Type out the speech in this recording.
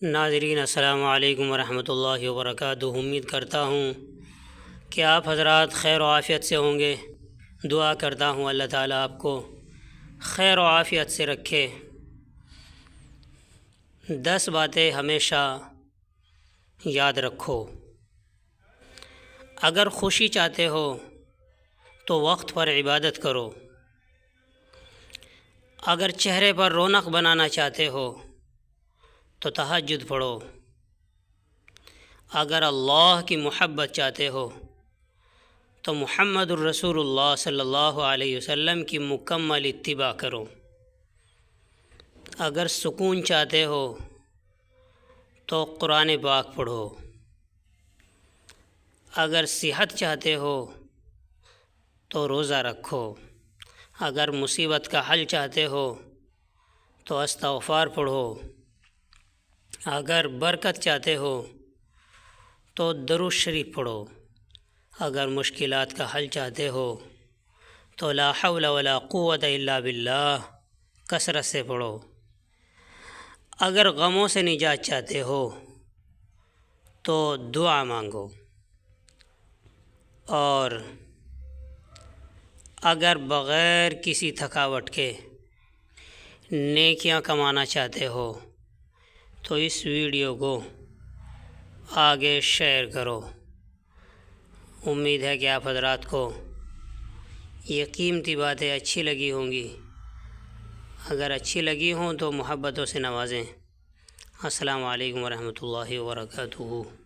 ناظرین السلام علیکم ورحمۃ اللہ وبرکاتہ۔ امید کرتا ہوں کہ آپ حضرات خیر و عافیت سے ہوں گے۔ دعا کرتا ہوں اللہ تعالیٰ آپ کو خیر و عافیت سے رکھے۔ 10 باتیں ہمیشہ یاد رکھو۔ اگر خوشی چاہتے ہو تو وقت پر عبادت کرو۔ اگر چہرے پر رونق بنانا چاہتے ہو تو تہجد پڑھو۔ اگر اللہ کی محبت چاہتے ہو تو محمد الرسول اللہ صلی اللہ علیہ وسلم کی مکمل اتباع کرو۔ اگر سکون چاہتے ہو تو قرآن پاک پڑھو۔ اگر صحت چاہتے ہو تو روزہ رکھو۔ اگر مصیبت کا حل چاہتے ہو تو استغفار پڑھو۔ اگر برکت چاہتے ہو تو درود شریف پڑھو۔ اگر مشکلات کا حل چاہتے ہو تو لا حول ولا قوت الا باللہ کثرت سے پڑھو۔ اگر غموں سے نجات چاہتے ہو تو دعا مانگو۔ اور اگر بغیر کسی تھکاوٹ کے نیکیاں کمانا چاہتے ہو تو اس ویڈیو کو آگے شیئر کرو۔ امید ہے کہ آپ حضرات کو یہ قیمتی باتیں اچھی لگی ہوں گی۔ اگر اچھی لگی ہوں تو محبتوں سے نوازیں۔ السلام علیکم ورحمۃ اللہ وبرکاتہ۔